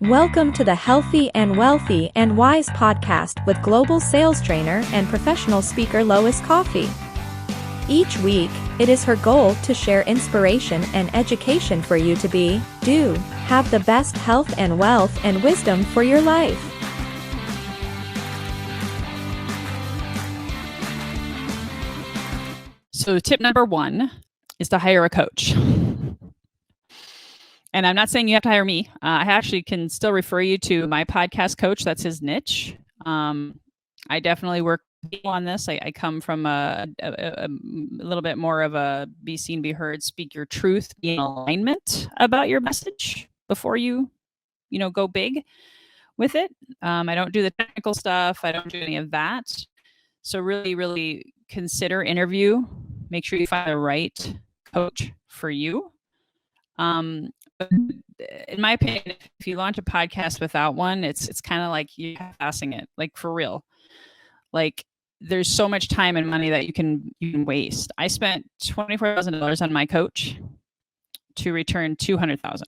Welcome to the Healthy and Wealthy and Wise podcast with global sales trainer and professional speaker Lois Coffey. Each week, it is her goal to share inspiration and education for you to have the best health and wealth and wisdom for your life. So tip number 1 is to hire a coach. And I'm not saying you have to hire me. I actually can still refer you to my podcast coach. That's his niche. I definitely work on this. I come from a little bit more of a be seen, be heard, speak your truth, be in alignment about your message before you go big with it. I don't do the technical stuff. I don't do any of that. So really consider interview. Make sure you find the right coach for you. But in my opinion, if you launch a podcast without one, it's kind of like you're passing it, like for real. Like there's so much time and money that you can waste. I spent $24,000 on my coach to return $200,000.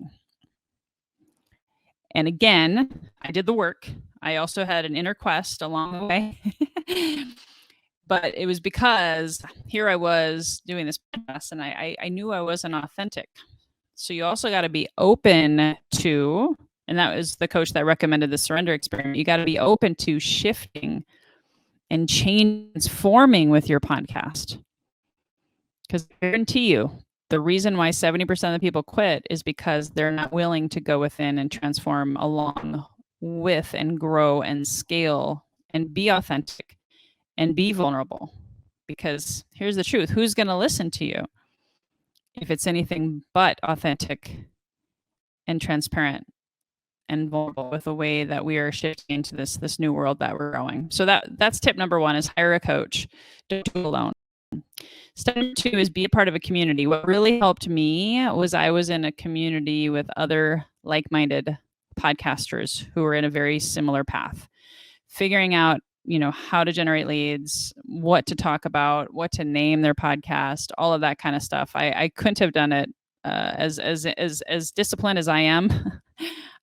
And again, I did the work. I also had an inner quest along the way. But it was because here I was doing this podcast and I knew I wasn't authentic. So you also got to be open to, and that was the coach that recommended the surrender experiment. You got to be open to shifting and transforming with your podcast. Because I guarantee you, the reason why 70% of the people quit is because they're not willing to go within and transform along with and grow and scale and be authentic and be vulnerable. Because here's the truth, who's going to listen to you if it's anything but authentic and transparent and vulnerable with the way that we are shifting into this new world that we're growing? So that's tip number 1 is hire a coach. Don't do it alone. Step number 2 is be a part of a community. What really helped me was I was in a community with other like-minded podcasters who were in a very similar path, figuring out how to generate leads, what to talk about, what to name their podcast, all of that kind of stuff. I couldn't have done it as disciplined as I am.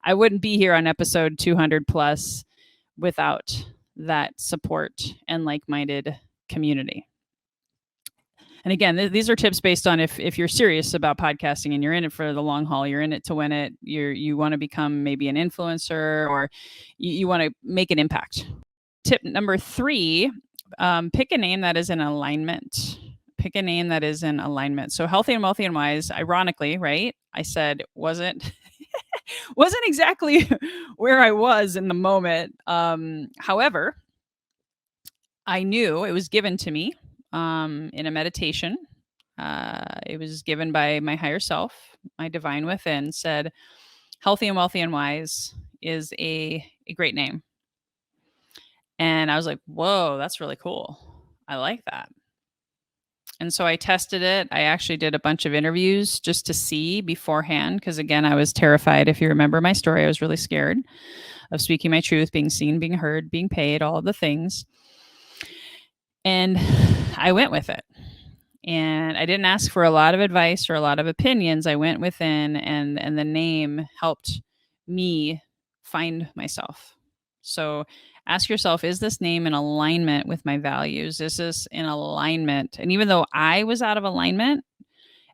I wouldn't be here on episode 200 plus without that support and like-minded community. And again, these are tips based on if you're serious about podcasting and you're in it for the long haul, you're in it to win it, you want to become maybe an influencer or you want to make an impact. Tip number 3, pick a name that is in alignment. Pick a name that is in alignment. So Healthy and Wealthy and Wise, ironically, right? I said wasn't exactly where I was in the moment. However, I knew it was given to me in a meditation. It was given by my higher self, my divine within, said Healthy and Wealthy and Wise is a great name. And I was like, whoa, that's really cool. I like that. And so I tested it. I actually did a bunch of interviews just to see beforehand, because again, I was terrified. If you remember my story, I was really scared of speaking my truth, being seen, being heard, being paid, all of the things. And I went with it. And I didn't ask for a lot of advice or a lot of opinions. I went within, and the name helped me find myself. So ask yourself, is this name in alignment with my values? Is this in alignment? And even though I was out of alignment,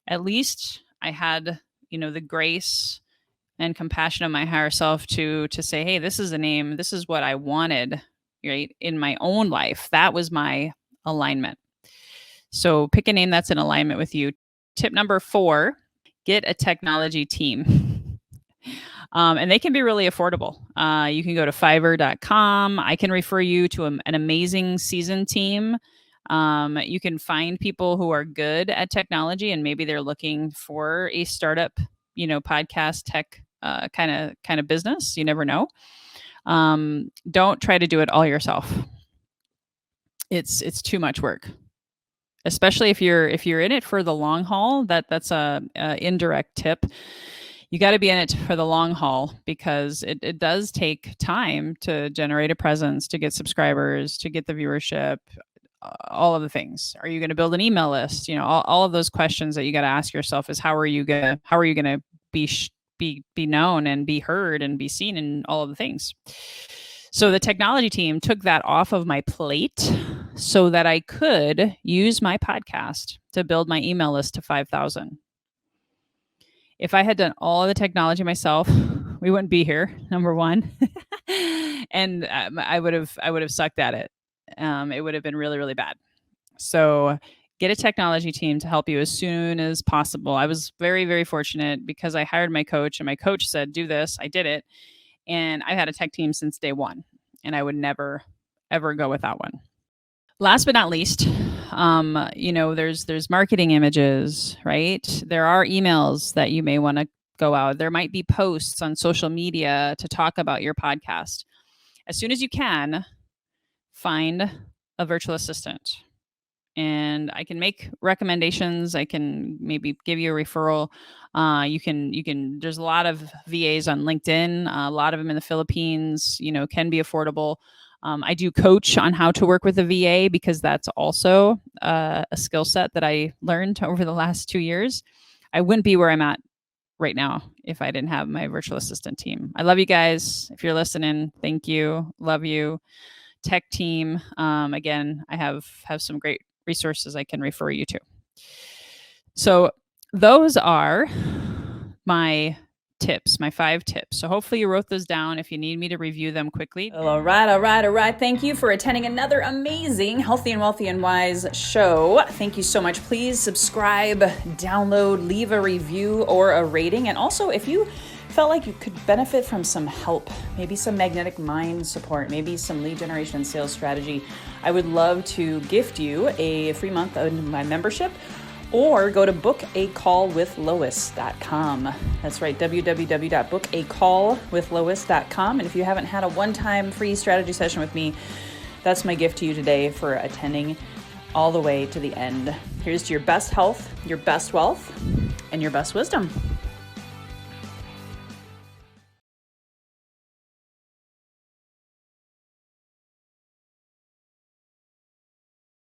at least I had, the grace and compassion of my higher self to say, hey, this is a name. This is what I wanted, right, in my own life. That was my alignment. So pick a name that's in alignment with you. Tip number 4, get a technology team. And they can be really affordable. You can go to Fiverr.com. I can refer you to an amazing seasoned team. You can find people who are good at technology and maybe they're looking for a startup, podcast tech kind of business. You never know. Don't try to do it all yourself. It's too much work. Especially if you're in it for the long haul. That's a indirect tip. You got to be in it for the long haul because it does take time to generate a presence, to get subscribers, to get the viewership, all of the things. Are you going to build an email list? All of those questions that you got to ask yourself is how are you going to be be known and be heard and be seen in all of the things. So the technology team took that off of my plate so that I could use my podcast to build my email list to 5,000. If I had done all of the technology myself, we wouldn't be here, number one. And I would have sucked at it. It would have been really, really bad. So get a technology team to help you as soon as possible. I was very, very fortunate because I hired my coach and my coach said, do this. I did it. And I've had a tech team since day one, and I would never, ever go without one. Last but not least, there's marketing images, right? There are emails that you may want to go out. There might be posts on social media to talk about your podcast. As soon as you can, find a virtual assistant. And I can make recommendations. I can maybe give you a referral. There's a lot of VAs on LinkedIn, a lot of them in the Philippines, can be affordable. I do coach on how to work with a VA because that's also a skill set that I learned over the last 2 years. I wouldn't be where I'm at right now if I didn't have my virtual assistant team. I love you guys. If you're listening, thank you. Love you. Tech team. Again, I have some great resources I can refer you to. So those are my tips, my 5 tips. So hopefully you wrote those down if you need me to review them quickly. All right. Thank you for attending another amazing Healthy and Wealthy and Wise show. Thank you so much. Please subscribe, download, leave a review or a rating. And also, if you felt like you could benefit from some help, maybe some magnetic mind support, maybe some lead generation and sales strategy, I would love to gift you a free month of my membership, or go to bookacallwithlois.com. That's right, www.bookacallwithlois.com. And if you haven't had a one-time free strategy session with me, that's my gift to you today for attending all the way to the end. Here's to your best health, your best wealth, and your best wisdom.